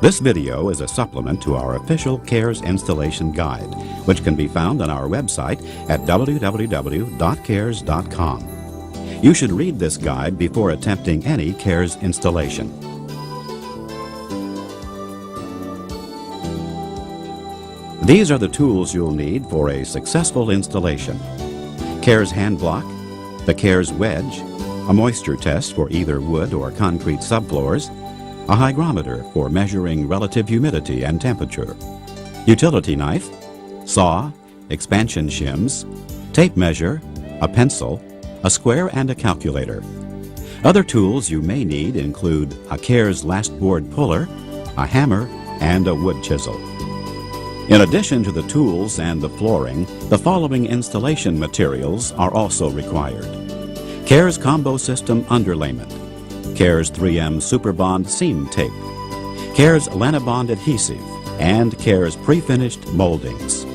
This video is a supplement to our official Kährs installation guide, which can be found on our website at www.kahrs.com. You should read this guide before attempting any Kährs installation. These are the tools you'll need for a successful installation: Kährs hand block, the Kährs wedge, a moisture test for either wood or concrete subfloors, a hygrometer for measuring relative humidity and temperature, utility knife, saw, expansion shims, tape measure, a pencil, a square and a calculator. Other tools you may need include a Kährs last board puller, a hammer, and a wood chisel. In addition to the tools and the flooring, the following installation materials are also required: Kährs combo system underlayment, Kährs 3M Super Bond seam tape, Kährs Lanabond adhesive, and Kährs pre-finished moldings.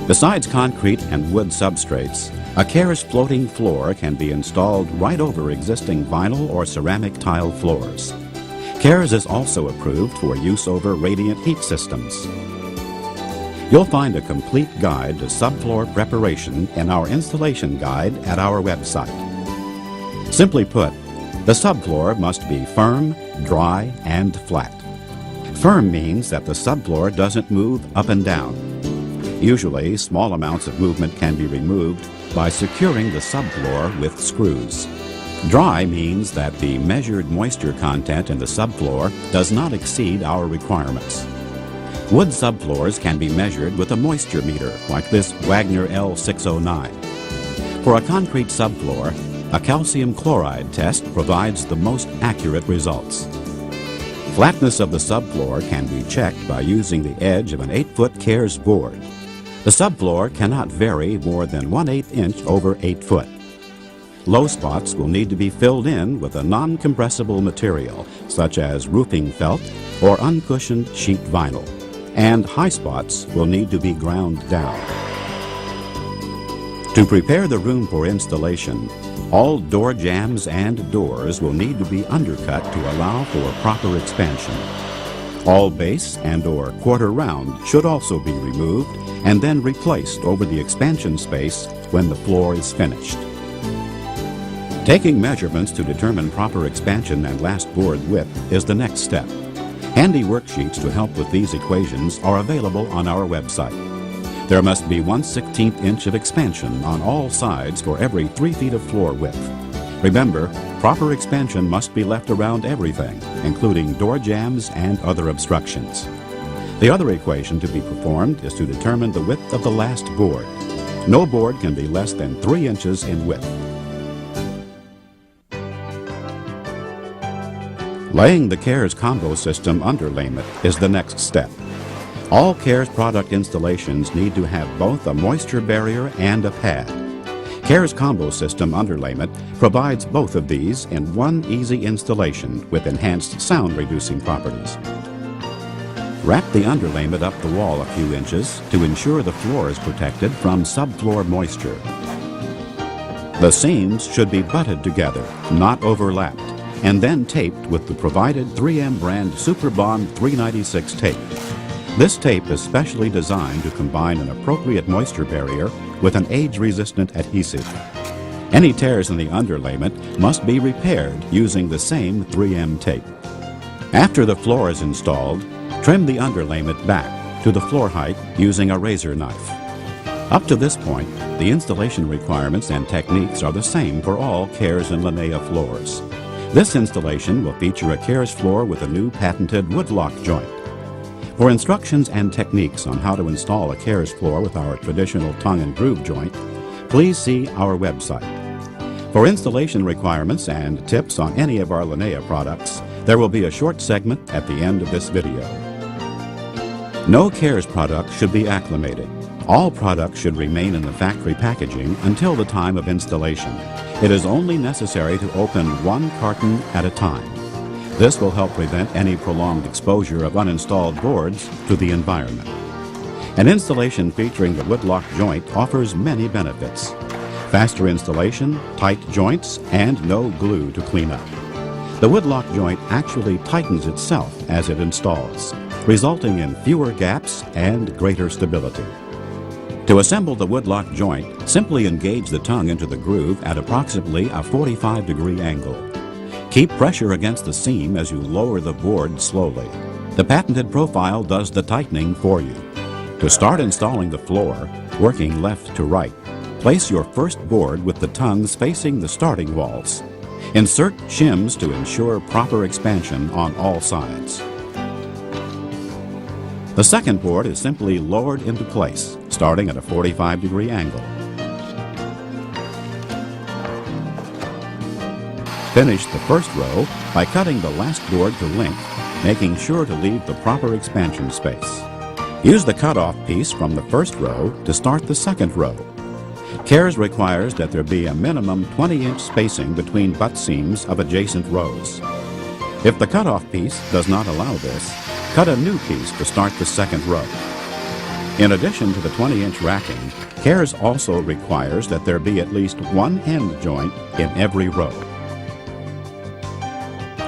Besides concrete and wood substrates, a Kährs floating floor can be installed right over existing vinyl or ceramic tile floors. Kährs is also approved for use over radiant heat systems. You'll find a complete guide to subfloor preparation in our installation guide at our website. Simply put, the subfloor must be firm, dry, and flat. Firm means that the subfloor doesn't move up and down. Usually, small amounts of movement can be removed by securing the subfloor with screws. Dry means that the measured moisture content in the subfloor does not exceed our requirements. Wood subfloors can be measured with a moisture meter like this Wagner L609. For a concrete subfloor, a calcium chloride test provides the most accurate results. Flatness of the subfloor can be checked by using the edge of an 8-foot Kährs board. The subfloor cannot vary more than 1/8 inch over 8 foot. Low spots will need to be filled in with a non-compressible material, such as roofing felt or uncushioned sheet vinyl, and high spots will need to be ground down. To prepare the room for installation, all door jambs and doors will need to be undercut to allow for proper expansion. All base and/or quarter round should also be removed and then replaced over the expansion space when the floor is finished. Taking measurements to determine proper expansion and last board width is the next step. Handy worksheets to help with these equations are available on our website. There must be 1/16 inch of expansion on all sides for every 3 feet of floor width. Remember, proper expansion must be left around everything, including door jambs and other obstructions. The other equation to be performed is to determine the width of the last board. No board can be less than 3 inches in width. Laying the Kährs combo system underlayment is the next step. All Kährs product installations need to have both a moisture barrier and a pad. Kährs combo system underlayment provides both of these in one easy installation with enhanced sound reducing properties. Wrap the underlayment up the wall a few inches to ensure the floor is protected from subfloor moisture. The seams should be butted together, not overlapped, and then taped with the provided 3M brand Super Bond 396 tape. This tape is specially designed to combine an appropriate moisture barrier with an age-resistant adhesive. Any tears in the underlayment must be repaired using the same 3M tape. After the floor is installed, trim the underlayment back to the floor height using a razor knife. Up to this point, the installation requirements and techniques are the same for all Kährs and Linea floors. This installation will feature a Kährs floor with a new patented woodlock joint. For instructions and techniques on how to install a Kährs floor with our traditional tongue and groove joint, please see our website. For installation requirements and tips on any of our Linea products, there will be a short segment at the end of this video. No Kährs product should be acclimated. All products should remain in the factory packaging until the time of installation. It is only necessary to open one carton at a time. This will help prevent any prolonged exposure of uninstalled boards to the environment. An installation featuring the woodlock joint offers many benefits: faster installation, tight joints, and no glue to clean up. The woodlock joint actually tightens itself as it installs, resulting in fewer gaps and greater stability. To assemble the woodlock joint, simply engage the tongue into the groove at approximately a 45-degree angle. Keep pressure against the seam as you lower the board slowly. The patented profile does the tightening for you. To start installing the floor, working left to right, place your first board with the tongues facing the starting walls. Insert shims to ensure proper expansion on all sides. The second board is simply lowered into place, starting at a 45-degree angle. Finish the first row by cutting the last board to length, making sure to leave the proper expansion space. Use the cutoff piece from the first row to start the second row. Kährs requires that there be a minimum 20-inch spacing between butt seams of adjacent rows. If the cutoff piece does not allow this, cut a new piece to start the second row. In addition to the 20-inch racking, Kährs also requires that there be at least one end joint in every row.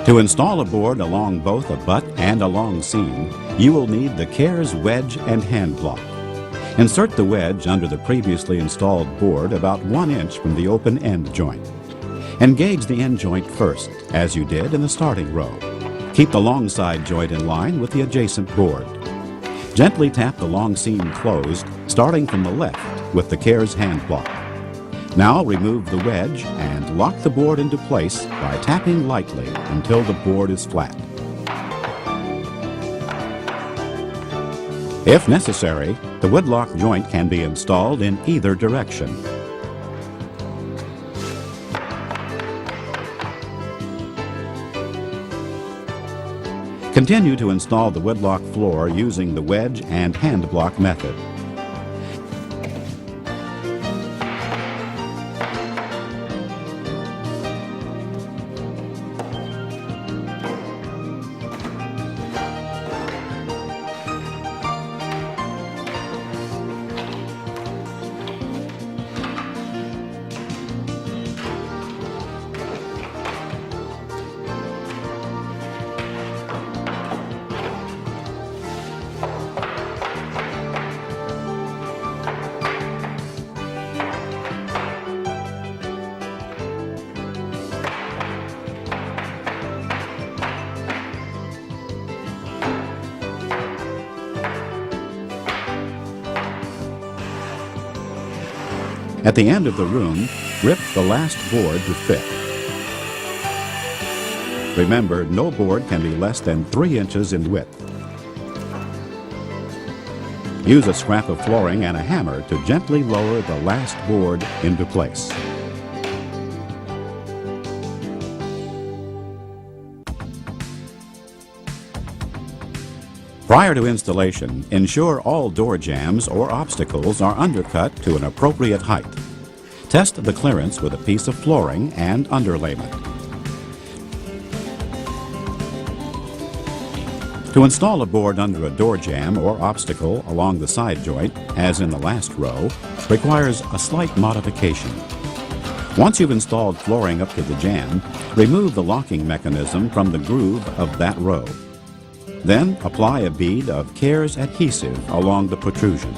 To install a board along both a butt and a long seam, you will need the Kährs wedge and hand block. Insert the wedge under the previously installed board about 1 inch from the open end joint. Engage the end joint first, as you did in the starting row. Keep the long side joint in line with the adjacent board. Gently tap the long seam closed, starting from the left with the Kährs hand block. Now remove the wedge and lock the board into place by tapping lightly until the board is flat. If necessary, the woodlock joint can be installed in either direction. Continue to install the woodlock floor using the wedge and hand block method. At the end of the room, grip the last board to fit. Remember, no board can be less than 3 inches in width. Use a scrap of flooring and a hammer to gently lower the last board into place. Prior to installation, ensure all door jambs or obstacles are undercut to an appropriate height. Test the clearance with a piece of flooring and underlayment. To install a board under a door jamb or obstacle along the side joint, as in the last row, requires a slight modification. Once you've installed flooring up to the jamb, remove the locking mechanism from the groove of that row. Then apply a bead of Kährs adhesive along the protrusion.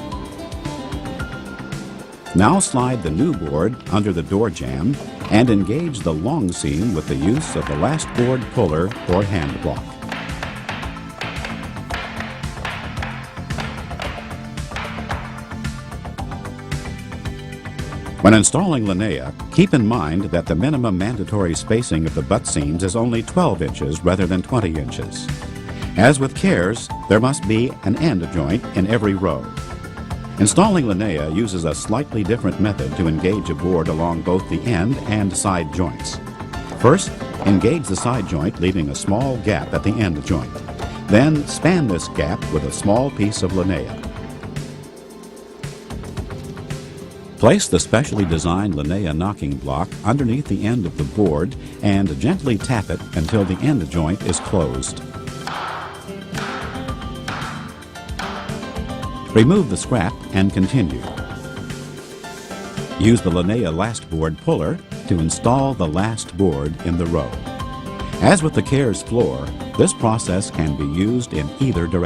Now slide the new board under the door jamb and engage the long seam with the use of the last board puller or hand block. When installing linea, keep in mind that the minimum mandatory spacing of the butt seams is only 12 inches rather than 20 inches. As with Kährs, there must be an end joint in every row. Installing linea uses a slightly different method to engage a board along both the end and side joints. First, engage the side joint, leaving a small gap at the end joint. Then span this gap with a small piece of linea. Place the specially designed linea knocking block underneath the end of the board and gently tap it until the end joint is closed. Remove the scrap and continue. Use the linea last board puller to install the last board in the row. As with the Kährs floor, this process can be used in either direction.